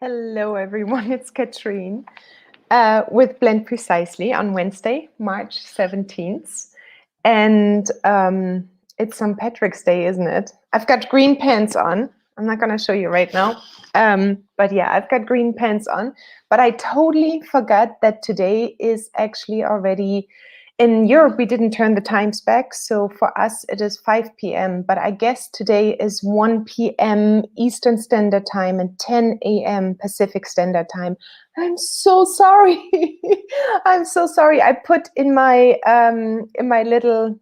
Hello, everyone. It's Katrine with Blend Precisely on Wednesday, March 17th. And it's St. Patrick's Day, isn't it? I've got green pants on. I'm not going to show you right now. But yeah, I've got green pants on. But I totally forgot that today is actually already in Europe. We didn't turn the times back. So for us, it is 5 p.m. But I guess today is 1 p.m. Eastern Standard Time and 10 a.m. Pacific Standard Time. I'm so sorry. I'm so sorry. I put in my little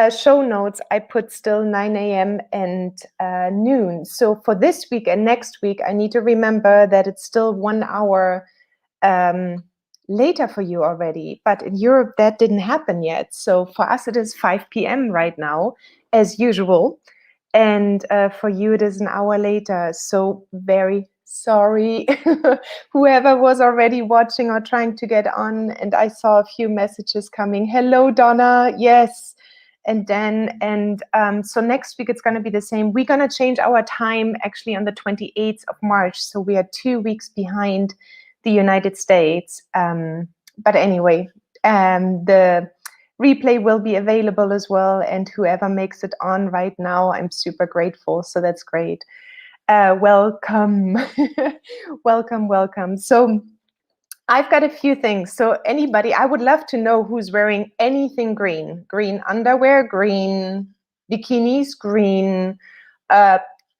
show notes, I put still 9 a.m. and noon. So for this week and next week, I need to remember that it's still 1 hour later for you already. But in Europe, that didn't happen yet. So for us, it is 5 p.m. right now, as usual. And for you, it is an hour later. So very sorry, whoever was already watching or trying to get on. And I saw a few messages coming. Hello, Donna. Yes. And then, so next week, it's going to be the same. We're going to change our time actually on the 28th of March. So we are 2 weeks behind the United States. But anyway, the replay will be available as well. And whoever makes it on right now, I'm super grateful. So that's great. Welcome. welcome. So I've got a few things. So anybody, I would love to know who's wearing anything green. Green underwear, green bikinis, green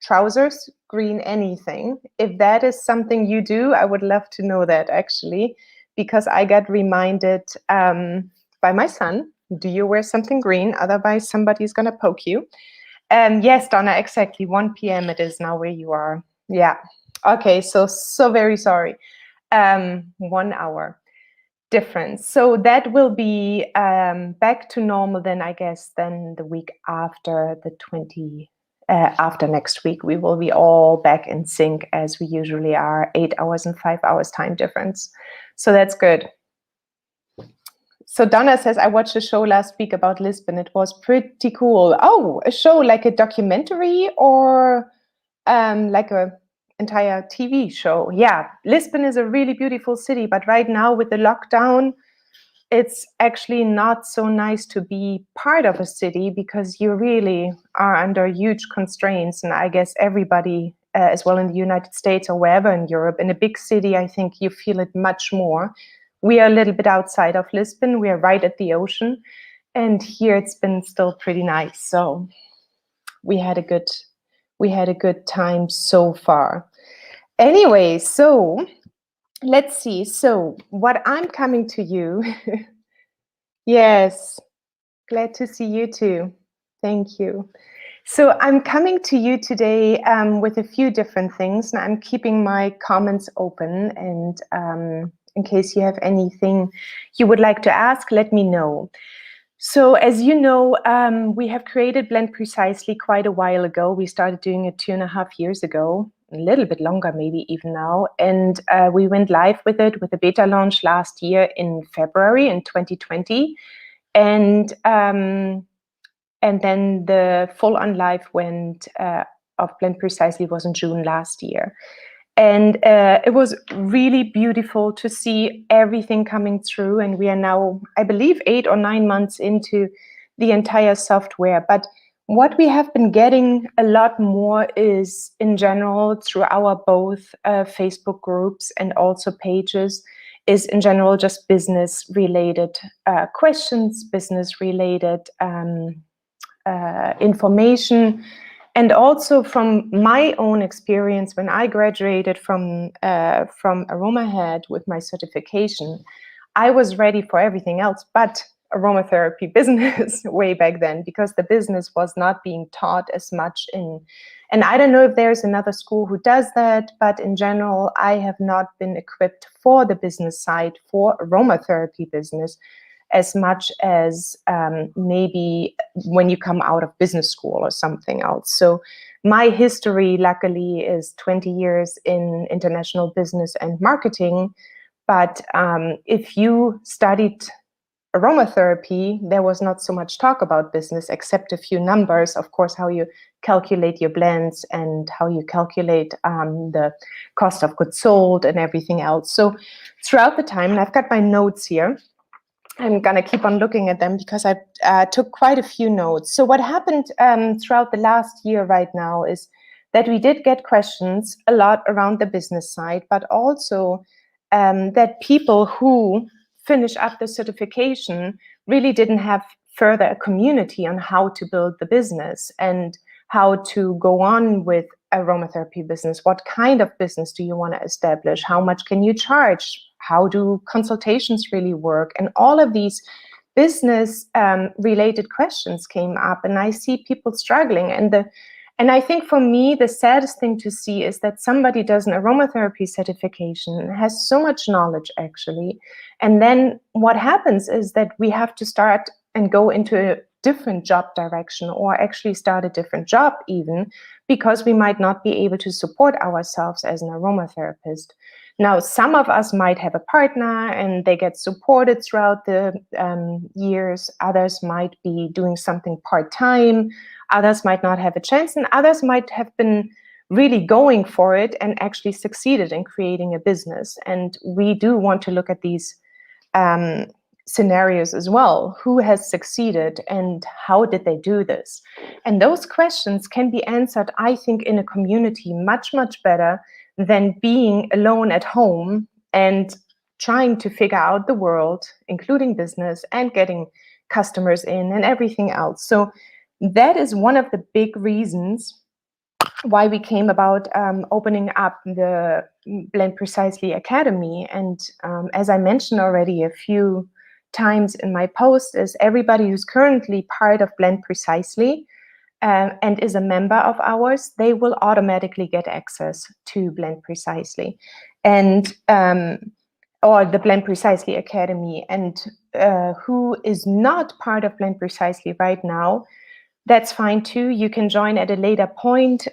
trousers, green anything. If that is something you do, I would love to know that actually, because I got reminded by my son, do you wear something green? Otherwise somebody's gonna poke you. Yes, Donna, exactly, 1 p.m. it is now where you are. Yeah, okay, so very sorry. 1 hour difference. So that will be back to normal then, I guess, then the week after the 20, after next week, we will be all back in sync as we usually are, 8 hours and 5 hours time difference. So that's good. So Donna says, I watched a show last week about Lisbon. It was pretty cool. Oh, a show like a documentary or like a entire TV show. Yeah, Lisbon is a really beautiful city, but right now with the lockdown, it's actually not so nice to be part of a city because you really are under huge constraints. And I guess everybody as well in the United States or wherever in Europe, in a big city, I think you feel it much more. We are a little bit outside of Lisbon. We are right at the ocean. And here it's been still pretty nice. So we had a good time so far. Anyway, so let's see. So what I'm coming to you, yes, glad to see you too. Thank you. So I'm coming to you today with a few different things, and I'm keeping my comments open. And in case you have anything you would like to ask, let me know. So as you know, we have created Blend Precisely quite a while ago. We started doing it 2.5 years ago, a little bit longer, maybe even now. And we went live with it with a beta launch last year in February in 2020. And then the full-on live went of Blend Precisely was in June last year. And it was really beautiful to see everything coming through. And we are now, I believe, 8 or 9 months into the entire software. But what we have been getting a lot more is, in general, through our both Facebook groups and also pages, is in general just business-related questions, business-related information. And also from my own experience, when I graduated from Aromahead with my certification, I was ready for everything else but aromatherapy business way back then, because the business was not being taught as much and I don't know if there's another school who does that, but in general, I have not been equipped for the business side, for aromatherapy business, as much as maybe when you come out of business school or something else. So my history, luckily, is 20 years in international business and marketing. But if you studied aromatherapy, there was not so much talk about business except a few numbers, of course, how you calculate your blends and how you calculate the cost of goods sold and everything else. So throughout the time, and I've got my notes here, I'm going to keep on looking at them because I took quite a few notes. So what happened throughout the last year right now is that we did get questions a lot around the business side, but also that people who finish up the certification really didn't have further a community on how to build the business and how to go on with aromatherapy business. What kind of business do you want to establish? How much can you charge? How do consultations really work? And all of these business related questions came up, and I see people struggling. And I think for me, the saddest thing to see is that somebody does an aromatherapy certification, has so much knowledge actually, and then what happens is that we have to start and go into a different job direction, or actually start a different job even, because we might not be able to support ourselves as an aromatherapist. Now, some of us might have a partner and they get supported throughout the years. Others might be doing something part-time. Others might not have a chance, and others might have been really going for it and actually succeeded in creating a business. And we do want to look at these scenarios as well. Who has succeeded and how did they do this? And those questions can be answered, I think, in a community much, much better than being alone at home and trying to figure out the world, including business and getting customers in and everything else. So that is one of the big reasons why we came about opening up the Blend Precisely Academy. And as I mentioned already a few times in my post, is everybody who's currently part of Blend Precisely and is a member of ours, they will automatically get access to Blend Precisely and or the Blend Precisely Academy. And who is not part of Blend Precisely right now, that's fine too. You can join at a later point.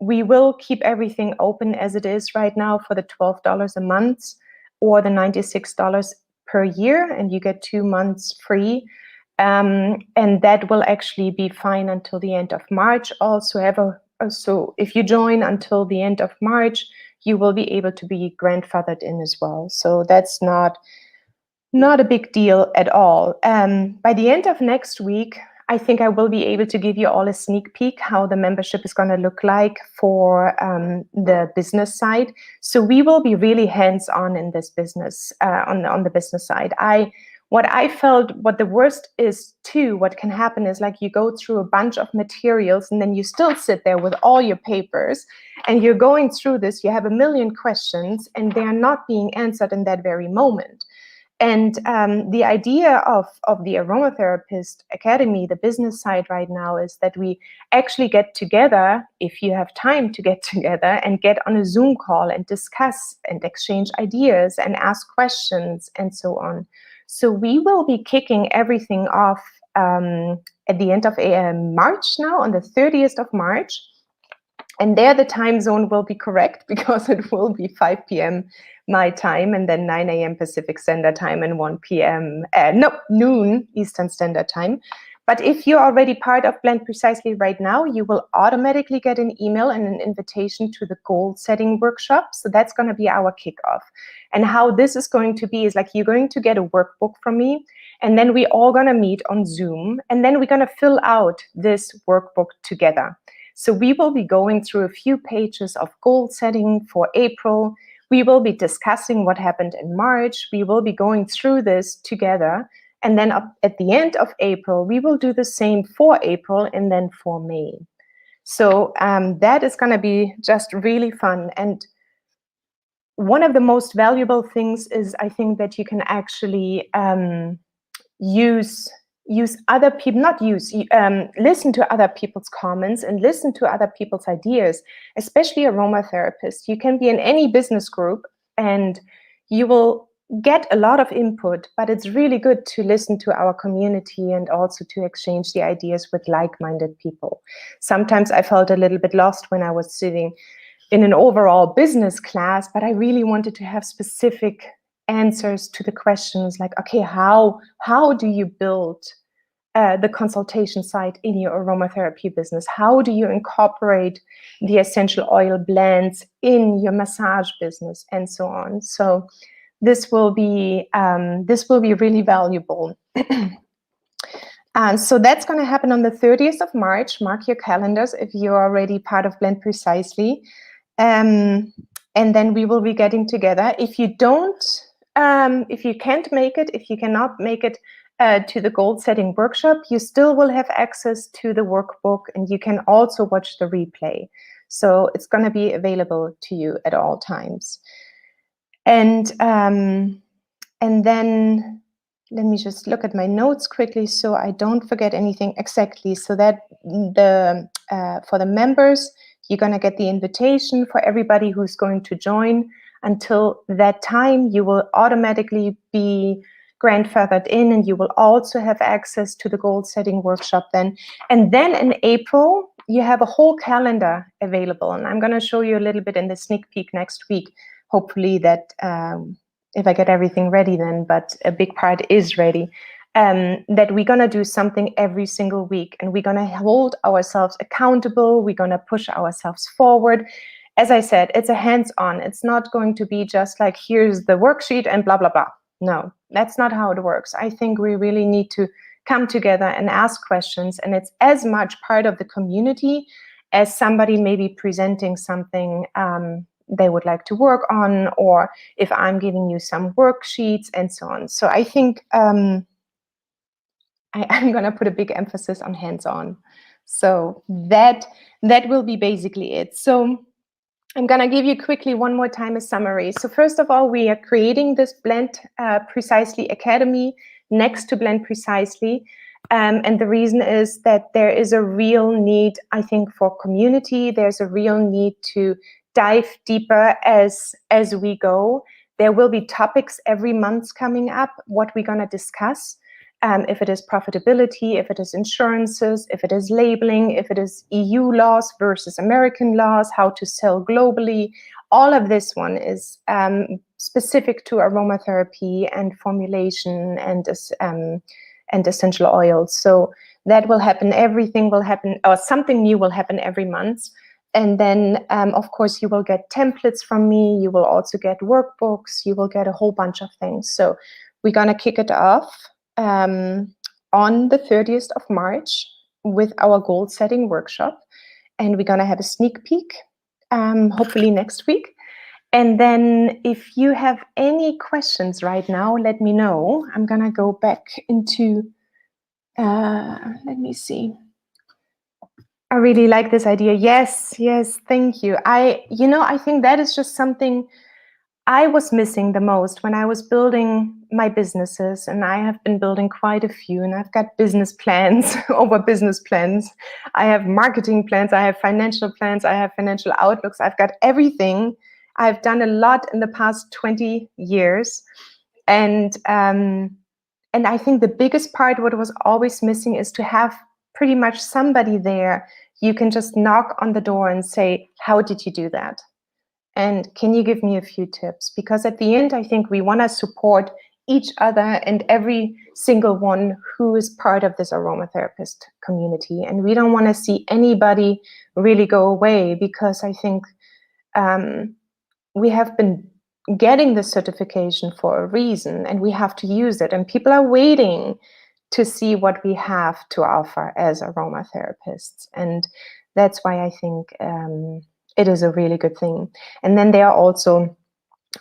We will keep everything open as it is right now for the $12 a month or the $96 per year, and you get 2 months free. And that will actually be fine until the end of March. So if you join until the end of March, you will be able to be grandfathered in as well. So that's not a big deal at all. By the end of next week, I think I will be able to give you all a sneak peek how the membership is going to look like for the business side. So we will be really hands-on in this business, on the business side. What I felt, what the worst is too, what can happen is like you go through a bunch of materials and then you still sit there with all your papers and you're going through this, you have a million questions and they are not being answered in that very moment. And the idea of the Aromatherapist Academy, the business side right now, is that we actually get together, if you have time to get together, and get on a Zoom call and discuss and exchange ideas and ask questions and so on. So we will be kicking everything off at the end of March now, on the 30th of March. And there the time zone will be correct because it will be 5 p.m. my time, and then 9 a.m. Pacific Standard Time and 1 p.m. Noon Eastern Standard Time. But if you're already part of Blend Precisely right now, you will automatically get an email and an invitation to the goal setting workshop. So that's going to be our kickoff. And how this is going to be is like you're going to get a workbook from me, and then we're all going to meet on Zoom, and then we're going to fill out this workbook together. So we will be going through a few pages of goal setting for April. We will be discussing what happened in March. We will be going through this together. And then at the end of April, we will do the same for April and then for May. So that is going to be just really fun. And one of the most valuable things is, I think, that you can actually use other people, listen to other people's comments and listen to other people's ideas, especially aromatherapists. You can be in any business group and you will get a lot of input, but it's really good to listen to our community and also to exchange the ideas with like-minded people. Sometimes I felt a little bit lost when I was sitting in an overall business class, but I really wanted to have specific answers to the questions like, okay, how do you build the consultation side in your aromatherapy business? How do you incorporate the essential oil blends in your massage business, and so on? So this will be really valuable. So that's going to happen on the 30th of March. Mark your calendars if you're already part of Blend Precisely. And then we will be getting together. If you don't, if you can't make it, if you cannot make it to the goal setting workshop, you still will have access to the workbook, and you can also watch the replay. So it's going to be available to you at all times. And then let me just look at my notes quickly so I don't forget anything exactly. So that for the members, you're going to get the invitation. For everybody who's going to join, until that time, you will automatically be grandfathered in, and you will also have access to the goal setting workshop then. And then in April, you have a whole calendar available. And I'm going to show you a little bit in the sneak peek next week. Hopefully that if I get everything ready then, but a big part is ready, that we're going to do something every single week, and we're going to hold ourselves accountable. We're going to push ourselves forward. As I said, it's a hands-on. It's not going to be just like, here's the worksheet and blah, blah, blah. No, that's not how it works. I think we really need to come together and ask questions, and it's as much part of the community as somebody maybe presenting something they would like to work on, or if I'm giving you some worksheets and so on. So I think I'm going to put a big emphasis on hands-on. So that will be basically it. So I'm going to give you quickly one more time a summary. So first of all, we are creating this Blend Precisely Academy next to Blend Precisely. And the reason is that there is a real need, I think, for community. There's a real need to dive deeper as we go. There will be topics every month coming up, what we're going to discuss. If it is profitability, if it is insurances, if it is labeling, if it is EU laws versus American laws, how to sell globally. All of this one is specific to aromatherapy and formulation and essential oils. So that will happen. Everything will happen, or something new will happen every month. And then, of course, you will get templates from me. You will also get workbooks. You will get a whole bunch of things. So we're going to kick it off on the 30th of March with our goal setting workshop. And we're going to have a sneak peek, hopefully next week. And then if you have any questions right now, let me know. I'm going to go back into, let me see. I really like this idea. Yes, thank you. I think that is just something I was missing the most when I was building my businesses, and I have been building quite a few, and I've got business plans over business plans. I have marketing plans, I have financial plans, I have financial outlooks. I've got everything. I've done a lot in the past 20 years. And I think the biggest part, what was always missing, is to have pretty much somebody there. You can just knock on the door and say, how did you do that? And can you give me a few tips? Because at the end, I think we want to support each other and every single one who is part of this aromatherapist community. And we don't want to see anybody really go away, because I think we have been getting the certification for a reason, and we have to use it. And people are waiting to see what we have to offer as aromatherapists. And that's why I think it is a really good thing. And then there are also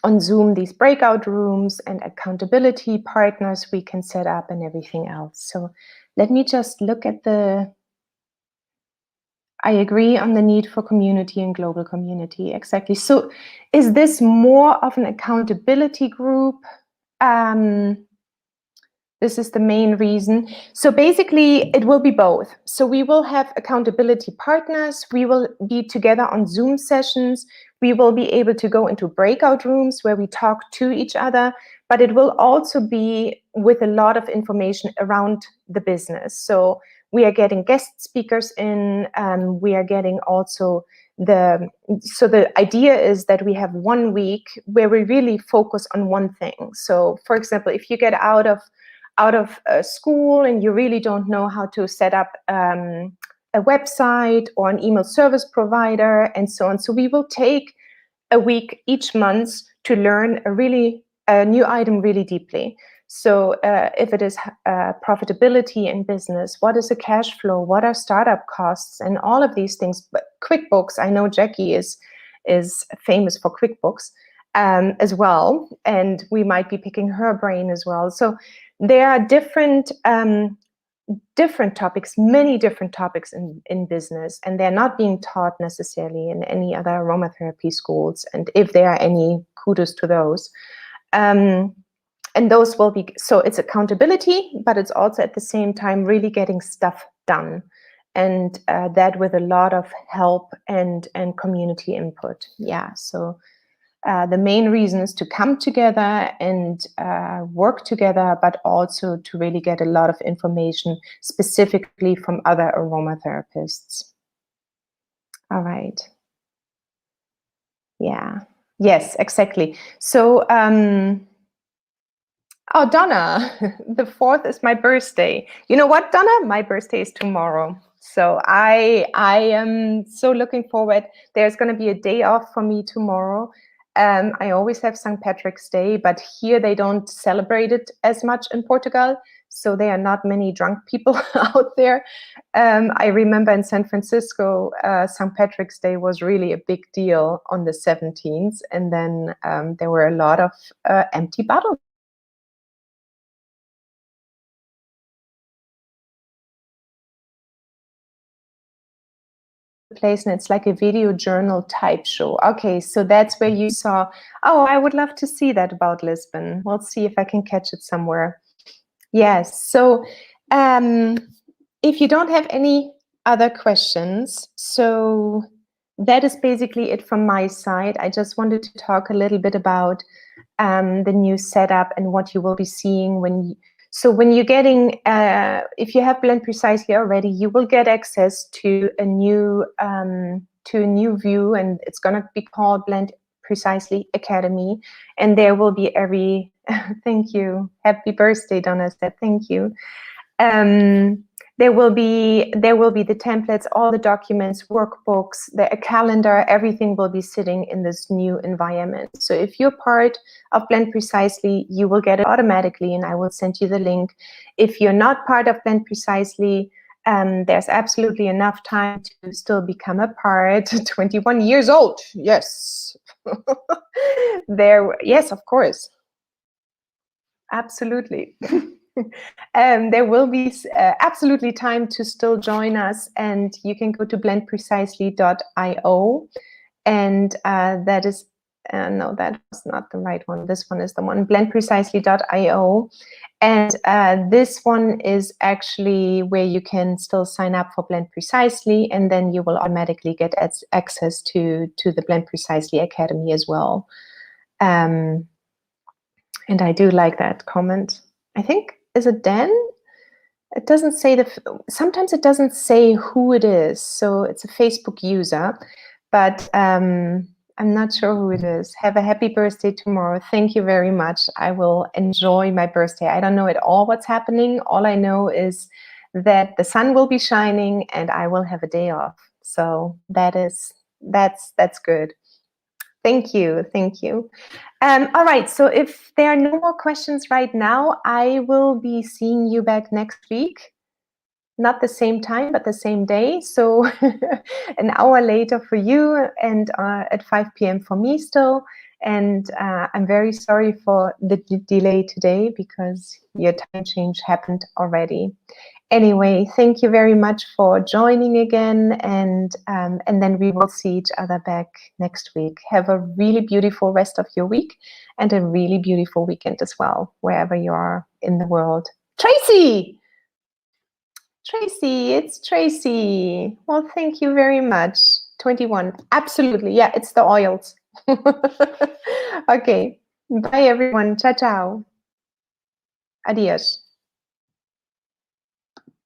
on Zoom these breakout rooms and accountability partners we can set up and everything else. So let me just look at I agree on the need for community and global community. Exactly. So is this more of an accountability group? This is the main reason. So basically, it will be both. So we will have accountability partners. We will be together on Zoom sessions. We will be able to go into breakout rooms where we talk to each other. But it will also be with a lot of information around the business. So we are getting guest speakers in. We are getting also So the idea is that we have 1 week where we really focus on one thing. So for example, if you get out of school and you really don't know how to set up a website or an email service provider and so on, so we will take a week each month to learn a new item really deeply. So if it is profitability in business, what is a cash flow, what are startup costs, and all of these things. But QuickBooks, I know Jackie is famous for QuickBooks as well, and we might be picking her brain as well. So there are different topics, many different topics in business, and they're not being taught necessarily in any other aromatherapy schools. And if there are any, kudos to those. And those will be, so it's accountability, but it's also at the same time really getting stuff done. And that with a lot of help and community input. Yeah, so the main reason is to come together and work together, but also to really get a lot of information specifically from other aromatherapists. All right. Yeah. Yes, exactly. So, oh, Donna, the 4th is my birthday. You know what, Donna? My birthday is tomorrow. So I am so looking forward. There's going to be a day off for me tomorrow. I always have St. Patrick's Day, but here they don't celebrate it as much in Portugal. So there are not many drunk people out there. I remember in San Francisco, St. Patrick's Day was really a big deal on the 17th. And then there were a lot of empty bottles. Place, and it's like a video journal type show. Okay, so that's where you saw, oh, I would love to see that about Lisbon. We'll see if I can catch it somewhere. Yes, so if you don't have any other questions, so that is basically it from my side. I just wanted to talk a little bit about the new setup and what you will be seeing when you're getting, if you have Blend Precisely already, you will get access to a new view, and it's going to be called Blend Precisely Academy. And there will be thank you, happy birthday, Donna said, thank you. There will be the templates, all the documents, workbooks, a calendar, everything will be sitting in this new environment. So if you're part of Blend Precisely, you will get it automatically, and I will send you the link. If you're not part of Blend Precisely, there's absolutely enough time to still become a part. 21 years old, yes. Yes, of course. Absolutely. There will be absolutely time to still join us, and you can go to blendprecisely.io, and that is no, that was not the right one. This one is the one, blendprecisely.io, and this one is actually where you can still sign up for Blend Precisely, and then you will automatically get access to the Blend Precisely Academy as well. And I do like that comment. I think, is it Dan? It doesn't say sometimes it doesn't say who it is. So it's a Facebook user, but I'm not sure who it is. Have a happy birthday tomorrow. Thank you very much. I will enjoy my birthday. I don't know at all what's happening. All I know is that the sun will be shining and I will have a day off. So that's good. Thank you. Thank you. All right, so if there are no more questions right now, I will be seeing you back next week. Not the same time, but the same day. So an hour later for you, and at 5 p.m. for me still. And I'm very sorry for the delay today because your time change happened already. Anyway, thank you very much for joining again, and then we will see each other back next week. Have a really beautiful rest of your week and a really beautiful weekend as well, wherever you are in the world. Tracy! Tracy, it's Tracy. Well, thank you very much. 21, absolutely. Yeah, it's the oils. Okay, bye everyone. Ciao, ciao. Adios.